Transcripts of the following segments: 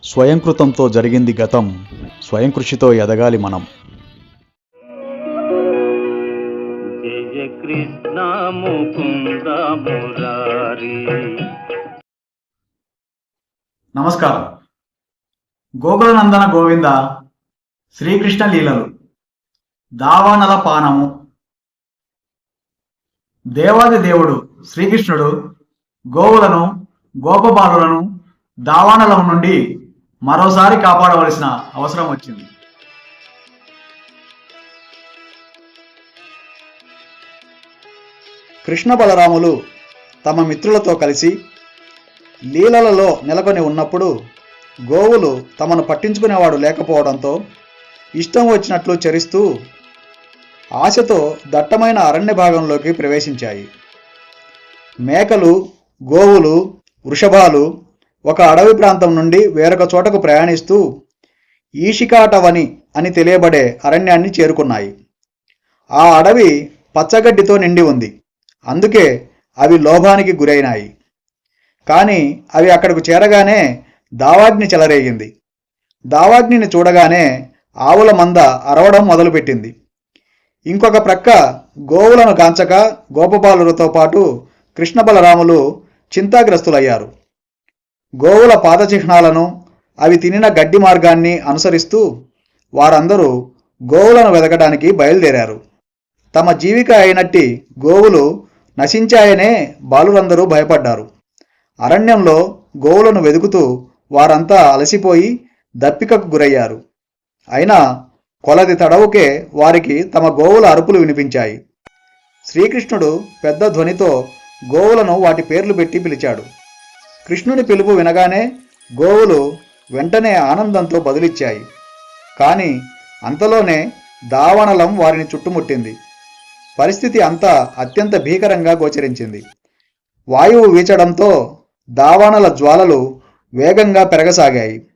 స్వయంకృతంతో జరిగింది గతం, స్వయం కృషితో ఎదగాలి మనం. జయ కృష్ణ ముకుంద మురారి. నమస్కారం. గోకులనందన గోవింద, శ్రీకృష్ణ లీలలు, దావానల పానము. దేవాది దేవుడు శ్రీకృష్ణుడు గోవులను, గోపబాలులను దావానలం నుండి మరోసారి కాపాడవలసిన అవసరం వచ్చింది. కృష్ణ బలరాములు తమ మిత్రులతో కలిసి లీలలలో నెలకొని ఉన్నప్పుడు గోవులు తమను పట్టించుకునేవాడు లేకపోవడంతో ఇష్టం వచ్చినట్లు చరిస్తూ ఆశతో దట్టమైన అరణ్య భాగంలోకి ప్రవేశించాయి. మేకలు, గోవులు, వృషభాలు ఒక అడవి ప్రాంతం నుండి వేరొక చోటకు ప్రయాణిస్తూ ఈషికాటవని అని తెలియబడే అరణ్యాన్ని చేరుకున్నాయి. ఆ అడవి పచ్చగడ్డితో నిండి ఉంది. అందుకే అవి లోభానికి గురైనాయి. కానీ అవి అక్కడకు చేరగానే దావాగ్ని చెలరేగింది. దావాగ్నిని చూడగానే ఆవుల మంద అరవడం మొదలుపెట్టింది. ఇంకొక ప్రక్క గోవులను గాంచక గోపబాలులతో పాటు కృష్ణ బలరాములు చింతాగ్రస్తులయ్యారు. గోవుల పాదచిహ్నాలను, అవి తినిన గడ్డి మార్గాన్ని అనుసరిస్తూ వారందరూ గోవులను వెదకడానికి బయలుదేరారు. తమ జీవిక అయినట్టి గోవులు నశించాయనే బాలురందరూ భయపడ్డారు. అరణ్యంలో గోవులను వెదుకుతూ వారంతా అలసిపోయి దప్పికకు గురయ్యారు. అయినా కొలది తడవుకే వారికి తమ గోవుల అరుపులు వినిపించాయి. శ్రీకృష్ణుడు పెద్ద ధ్వనితో గోవులను వాటి పేర్లు పెట్టి పిలిచాడు. కృష్ణుని పిలుపు వినగానే గోవులు వెంటనే ఆనందంతో బదులిచ్చాయి. కానీ అంతలోనే దావానలం వారిని చుట్టుముట్టింది. పరిస్థితి అంతా అత్యంత భీకరంగా గోచరించింది. వాయువు వీచడంతో దావానల జ్వాలలు వేగంగా పెరగసాగాయి.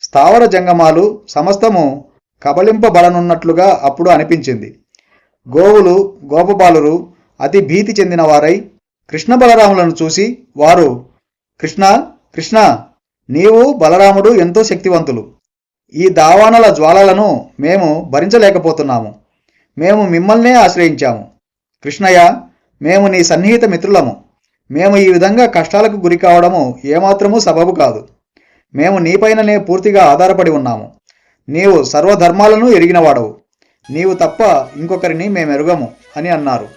స్థావర జంగమాలు సమస్తము కబళింపబడనున్నట్లుగా అప్పుడు అనిపించింది. గోవులు, గోపబాలురు అతి భీతి చెందిన వారై కృష్ణ బలరాములను చూసి వారు, కృష్ణ, కృష్ణ, నీవు బలరాముడు ఎంతో శక్తివంతులు. ఈ దావానల జ్వాలలను మేము భరించలేకపోతున్నాము. మేము మిమ్మల్నే ఆశ్రయించాము. కృష్ణయ్య, మేము నీ సన్నిహిత మిత్రులము. మేము ఈ విధంగా కష్టాలకు గురి కావడము ఏమాత్రమూ సబబు కాదు. మేము నీపైననే పూర్తిగా ఆధారపడి ఉన్నాము. నీవు సర్వధర్మాలను ఎరిగినవాడవు. నీవు తప్ప ఇంకొకరిని మేమెరుగము అని అన్నారు.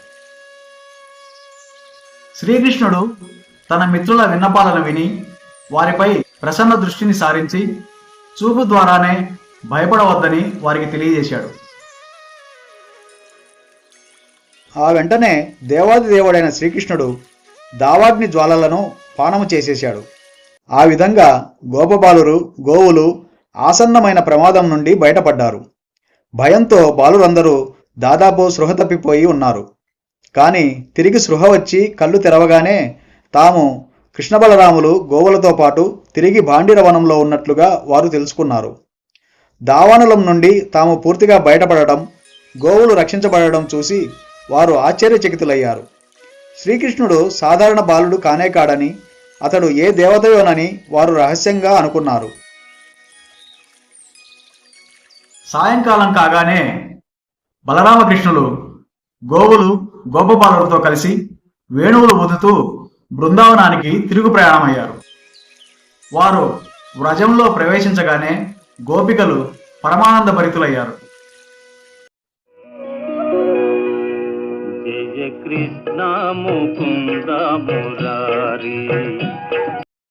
శ్రీకృష్ణుడు తన మిత్రుల విన్నపాలను విని వారిపై ప్రసన్న దృష్టిని సారించి చూపు ద్వారానే భయపడవద్దని వారికి తెలియజేశాడు. ఆ వెంటనే దేవాది దేవుడైన శ్రీకృష్ణుడు దావాగ్ని జ్వాలలను పానము చేసేశాడు. ఆ విధంగా గోపబాలురు, గోవులు ఆసన్నమైన ప్రమాదం నుండి బయటపడ్డారు. భయంతో బాలురందరూ దాదాపు స్పృహ తప్పిపోయి ఉన్నారు. కానీ తిరిగి స్పృహ వచ్చి కళ్ళు తెరవగానే తాము కృష్ణ బలరాములు గోవులతో పాటు తిరిగి భాండిరవనంలో ఉన్నట్లుగా వారు తెలుసుకున్నారు. దావానలం నుండి తాము పూర్తిగా బయటపడటం, గోవులు రక్షించబడడం చూసి వారు ఆశ్చర్యచకితులయ్యారు. శ్రీకృష్ణుడు సాధారణ బాలుడు కానే కాడని, అతడు ఏ దేవతయోనని వారు రహస్యంగా అనుకున్నారు. సాయంకాలం కాగానే బలరామకృష్ణులు గోవులు, గోపబాలులతో కలిసి వేణువులు ఊదుతూ బృందావనానికి తిరుగు ప్రయాణమయ్యారు. వారు వ్రజంలో ప్రవేశించగానే గోపికలు పరమానంద భరితులయ్యారు. జయ కృష్ణ ముకుంద మురారి.